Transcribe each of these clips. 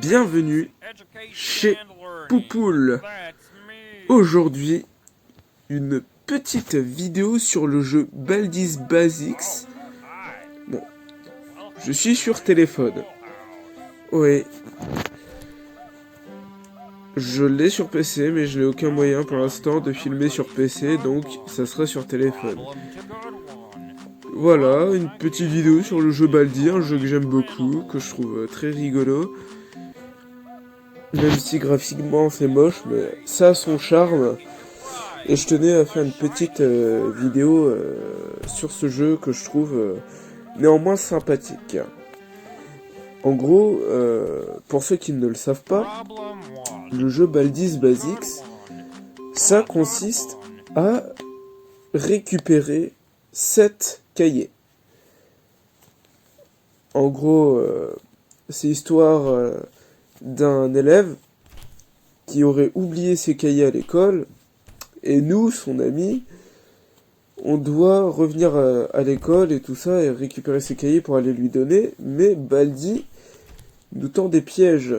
bienvenue chez Poupoule. Aujourd'hui, une petite vidéo sur le jeu Baldi's Basics. Bon, je suis sur téléphone. Oui. Je l'ai sur PC, mais je n'ai aucun moyen pour l'instant de filmer sur PC, donc ça sera sur téléphone. Voilà, une petite vidéo sur le jeu Baldi, un jeu que j'aime beaucoup, que je trouve très rigolo. Même si graphiquement c'est moche, mais ça a son charme. Et je tenais à faire une petite vidéo sur ce jeu que je trouve néanmoins sympathique. En gros, pour ceux qui ne le savent pas, le jeu Baldi's Basics, ça consiste à récupérer 7 cahiers. En gros, c'est l'histoire d'un élève qui aurait oublié ses cahiers à l'école, et nous, son ami, on doit revenir à l'école et tout ça, et récupérer ses cahiers pour aller lui donner, mais Baldi nous tend des pièges.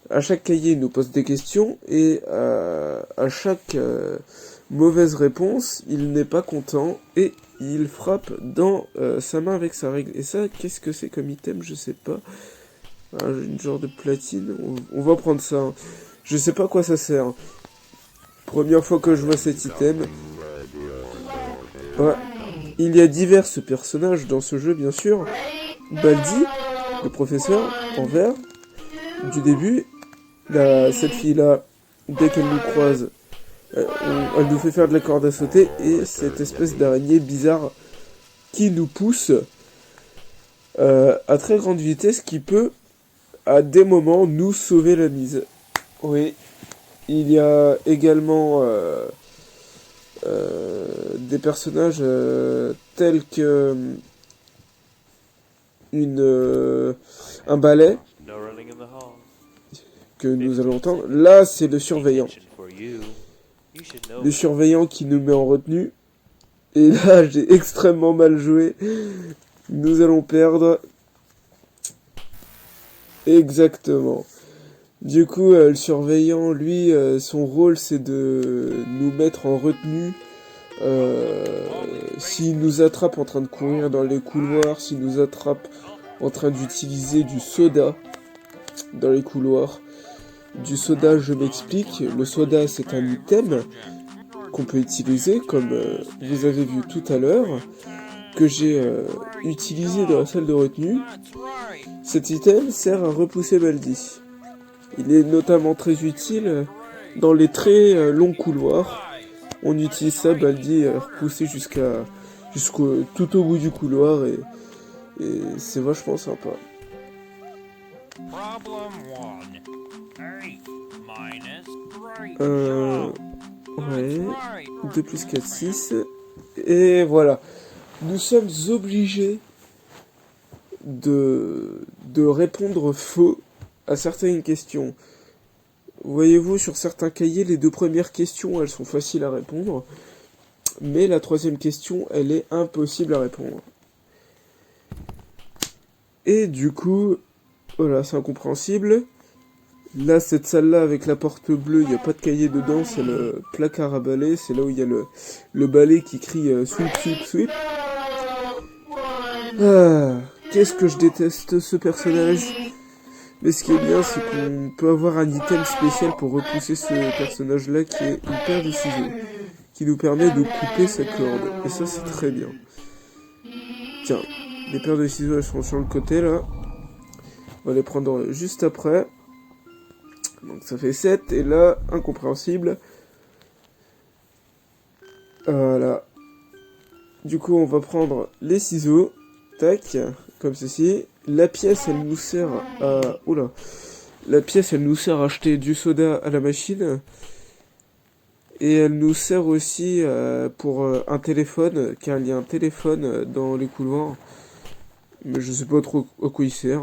À chaque cahier, il nous pose des questions, et à chaque mauvaise réponse, il n'est pas content, et il frappe dans sa main avec sa règle. Et ça, qu'est-ce que c'est comme item? Je sais pas. Une genre de platine. On va prendre ça. Hein. Je sais pas à quoi ça sert. Première fois que je vois cet item. Ouais. Il y a divers personnages dans ce jeu, bien sûr. Baldi, le professeur, en vert, du début. Cette fille-là, dès qu'elle nous croise, elle nous fait faire de la corde à sauter. Et cette espèce d'araignée bizarre qui nous pousse à très grande vitesse, qui peut, à des moments, nous sauver la mise. Oui. Il y a également des personnages tels que un balai que nous allons entendre. Là, c'est le surveillant. Le surveillant qui nous met en retenue. Et là, j'ai extrêmement mal joué. Nous allons perdre. Exactement. Du coup, le surveillant, lui, son rôle, c'est de nous mettre en retenue. S'il nous attrape en train de courir dans les couloirs, s'il nous attrape en train d'utiliser du soda dans les couloirs. Du soda, je m'explique. Le soda, c'est un item qu'on peut utiliser, comme vous avez vu tout à l'heure, que j'ai utilisé dans la salle de retenue. Cet item sert à repousser Baldi. Il est notamment très utile dans les très longs couloirs. On utilise ça, Baldi est repoussé jusqu'au tout au bout du couloir, et c'est vachement sympa. Ouais, 2 plus 4, 6. Et voilà. Nous sommes obligés de répondre faux à certaines questions. Voyez-vous, sur certains cahiers, les 2 premières questions, elles sont faciles à répondre. Mais la 3e question, elle est impossible à répondre. Et du coup, voilà, c'est incompréhensible. Là, cette salle-là, avec la porte bleue, il n'y a pas de cahier dedans, c'est le placard à balai, c'est là où il y a le balai qui crie sweep, sweep, sweep. Ah, qu'est-ce que je déteste ce personnage. Mais ce qui est bien, c'est qu'on peut avoir un item spécial pour repousser ce personnage-là, qui est une paire de ciseaux, qui nous permet de couper sa corde. Et ça, c'est très bien. Tiens, les paires de ciseaux, elles sont sur le côté, là. On va les prendre juste après. Donc ça fait 7, et là, incompréhensible. Voilà. Du coup, on va prendre les ciseaux. Tac, comme ceci. La pièce, elle nous sert à... Oula. La pièce, elle nous sert à acheter du soda à la machine. Et elle nous sert aussi pour un téléphone, car il y a un téléphone dans les couloirs. Mais je sais pas trop à quoi il sert.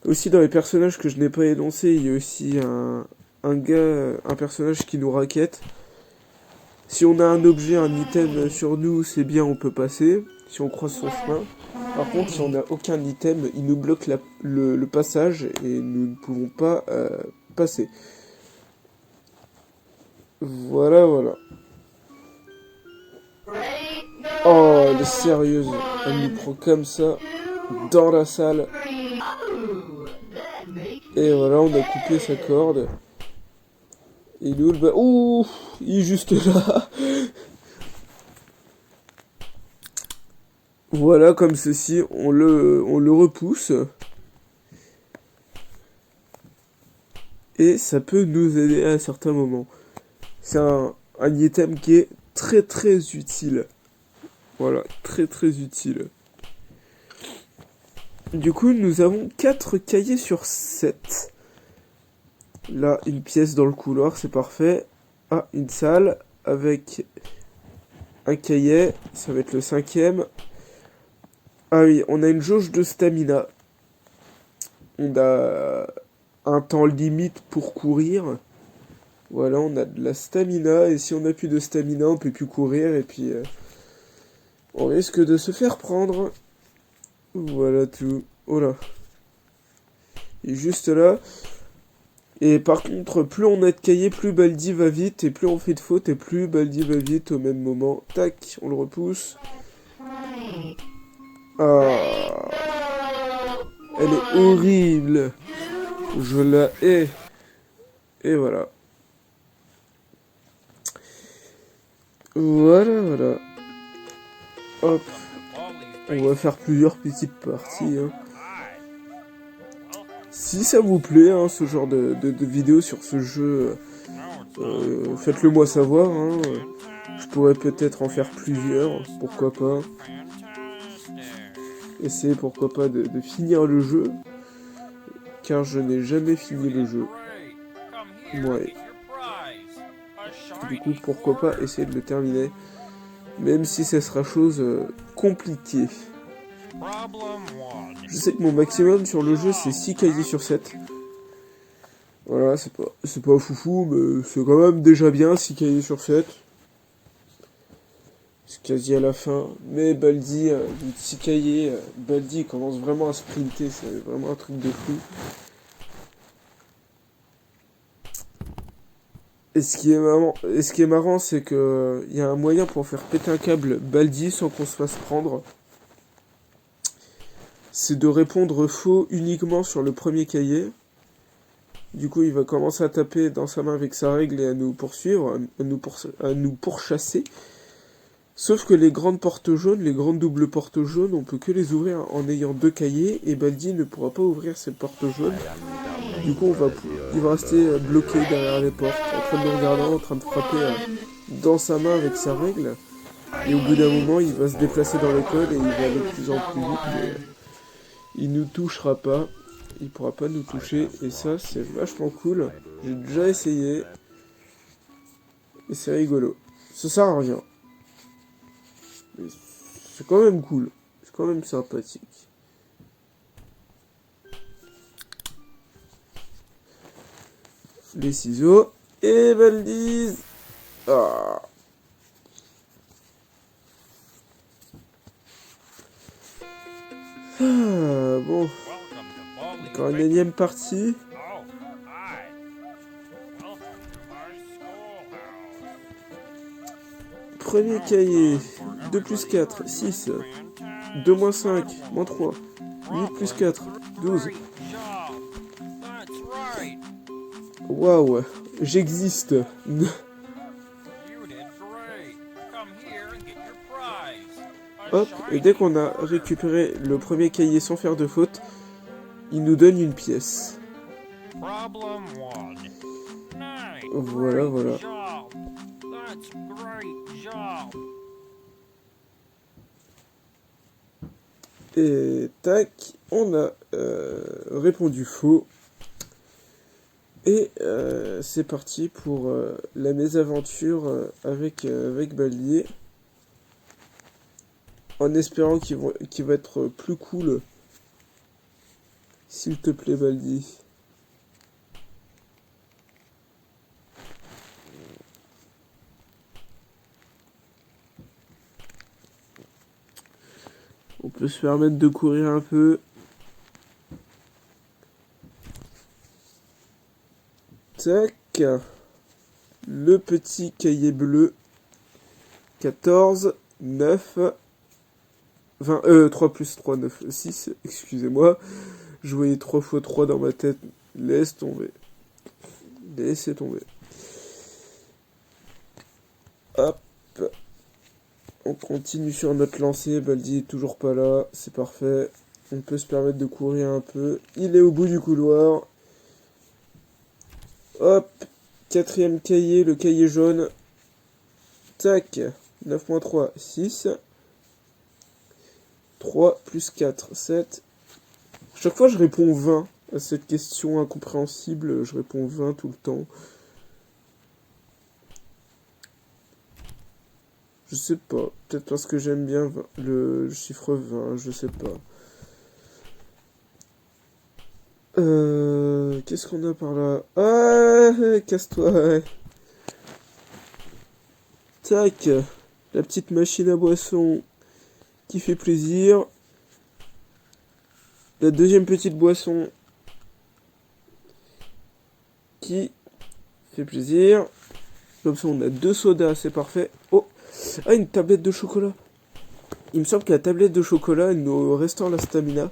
Aussi, dans les personnages que je n'ai pas énoncés, il y a aussi un personnage qui nous raquette. Si on a un objet, un item sur nous, c'est bien, on peut passer. Si on croise son chemin. Par contre, si on n'a aucun item, il nous bloque le passage et nous ne pouvons pas passer. Voilà, voilà. Oh, elle est sérieuse. Elle nous prend comme ça dans la salle. Et voilà, on a coupé sa corde. Et nous, ouh, il est juste là. Voilà, comme ceci, on le repousse. Et ça peut nous aider à certains moments. C'est un item qui est très très utile. Voilà, très très utile. Du coup, nous avons 4 cahiers sur 7. Là, une pièce dans le couloir, c'est parfait. Ah, une salle avec un cahier, ça va être le 5e. Ah oui, on a une jauge de stamina. On a un temps limite pour courir. Voilà, on a de la stamina, et si on n'a plus de stamina, on peut plus courir, et puis on risque de se faire prendre. Voilà tout. Oh là. Il est juste là. Et par contre, plus on a de cahiers, plus Baldi va vite, et plus on fait de fautes, et plus Baldi va vite au même moment. Tac, on le repousse. Ah. Elle est horrible. Je la hais. Et voilà. Voilà, voilà. Hop. On va faire plusieurs petites parties. Hein. Si ça vous plaît, hein, ce genre de vidéo sur ce jeu, faites-le moi savoir. Hein. Je pourrais peut-être en faire plusieurs, pourquoi pas. Essayer, pourquoi pas, de finir le jeu. Car je n'ai jamais fini le jeu. Ouais. Du coup, pourquoi pas essayer de le terminer. Même si ça sera chose compliquée. Je sais que mon maximum sur le jeu, c'est 6 cahiers sur 7. Voilà, c'est pas foufou, mais c'est quand même déjà bien, 6 cahiers sur 7. C'est quasi à la fin. Mais Baldi, 6 cahiers, Baldi commence vraiment à sprinter, c'est vraiment un truc de fou. Et ce qui est marrant, c'est que y a un moyen pour faire péter un câble Baldi sans qu'on se fasse prendre. C'est de répondre faux uniquement sur le premier cahier. Du coup, il va commencer à taper dans sa main avec sa règle et à nous poursuivre, à nous pourchasser. Sauf que les grandes portes jaunes, les grandes doubles portes jaunes, on peut que les ouvrir en ayant 2 cahiers, et Baldi ne pourra pas ouvrir cette porte jaune. Du coup, il va rester bloqué derrière les portes, en train de nous regarder, en train de frapper dans sa main avec sa règle. Et au bout d'un moment, il va se déplacer dans l'école et il va aller de plus en plus vite, mais il nous touchera pas. Il pourra pas nous toucher, et ça, c'est vachement cool. J'ai déjà essayé, et c'est rigolo. Ça sert à rien. Mais c'est quand même cool. C'est quand même sympathique. Les ciseaux. Et Baldi. Ah. Ah, bon. Encore une énième partie. Premier cahier. 2 plus 4, 6. 2 moins 5, moins 3. 8 plus 4, 12. Waouh, j'existe. Hop, et dès qu'on a récupéré le premier cahier sans faire de faute, il nous donne une pièce. Voilà, voilà. Et tac, on a répondu faux. Et c'est parti pour la mésaventure avec Baldi. En espérant qu'il va être plus cool. S'il te plaît, Baldi. peut se permettre de courir un peu. Tac. Le petit cahier bleu. 14, 9, 20, 3 plus 3, 9, 6, excusez-moi. Je voyais 3 fois 3 dans ma tête. Laisse tomber. Laissez tomber. Hop. On continue sur notre lancée. Baldi est toujours pas là. C'est parfait. On peut se permettre de courir un peu. Il est au bout du couloir. Hop. Quatrième cahier, le cahier jaune. Tac. 9-3, 6. 3 plus 4, 7. Chaque fois, je réponds 20 à cette question incompréhensible. Je réponds 20 tout le temps. Je sais pas. Peut-être parce que j'aime bien le chiffre 20. Je sais pas. Qu'est-ce qu'on a par là? Ah, casse-toi. Ouais. Tac. La petite machine à boisson qui fait plaisir. La deuxième petite boisson qui fait plaisir. Comme ça, on a 2 sodas, c'est parfait. Oh, ah, une tablette de chocolat. Il me semble que la tablette de chocolat, elle nous restaure la stamina.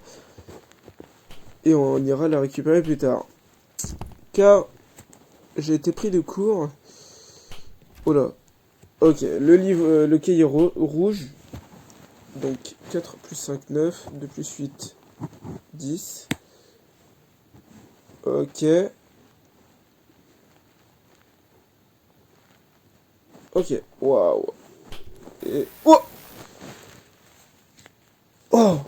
Et on ira la récupérer plus tard. Car j'ai été pris de court. Oh là. Ok, le livre, le cahier rouge. Donc 4 plus 5, 9. 2 plus 8, 10. Ok. Ok. Waouh. Et... Oh. Oh.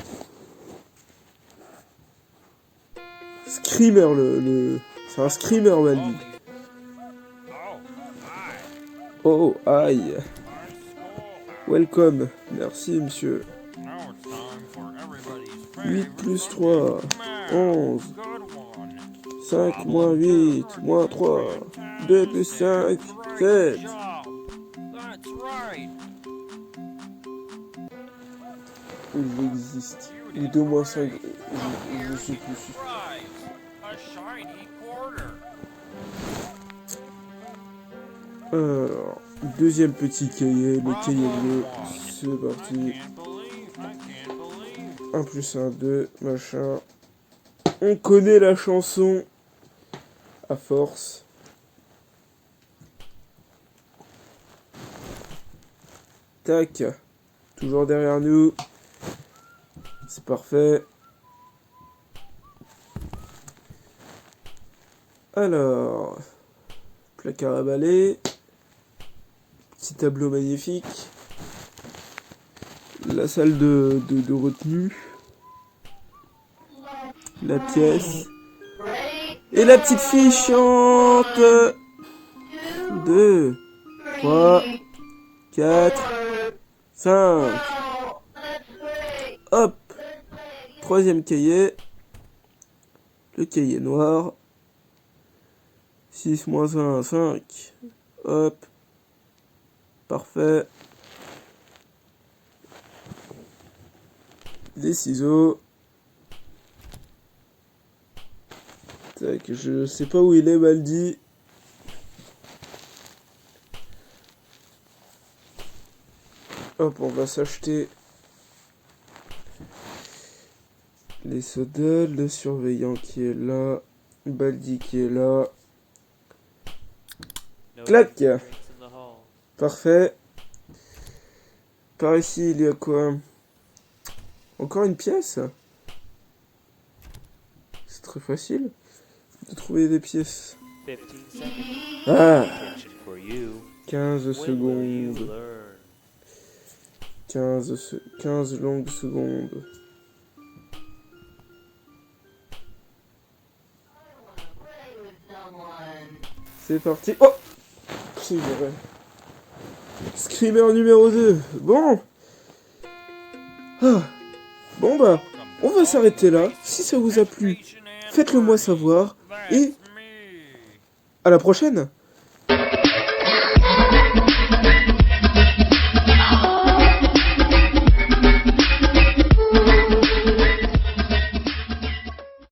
Screamer, c'est un screamer, Baldi. Oh, aïe. Welcome. Merci, monsieur. 8 plus 3. 11. 5 moins 8. Moins 3. 2 plus 5. 7. J'existe. Ou 2 moins 5. Je sais plus. Alors, deuxième petit cahier, le cahier bleu, c'est parti. 1 plus 1, 2, machin. On connaît la chanson à force. Tac, toujours derrière nous. C'est parfait. Alors, placard à balai. Petit tableau magnifique. La salle de retenue. La pièce. Et la petite fille chante. 2, 3, 4, 5. Hop. Troisième cahier. Le cahier noir. 6 moins 1, 5. Hop. Parfait. Les ciseaux. Tac, je sais pas où il est, Baldi. Hop, on va s'acheter les sodas, le surveillant qui est là, Baldi qui est là. Clac. Parfait. Par ici, il y a quoi? Encore une pièce? C'est très facile de trouver des pièces. Ah! 15 secondes. 15 longues secondes. C'est parti. Oh! C'est vrai. Screamer numéro 2. Bon. Ah. Bon bah, on va s'arrêter là. Si ça vous a plu, faites-le moi savoir. Et à la prochaine.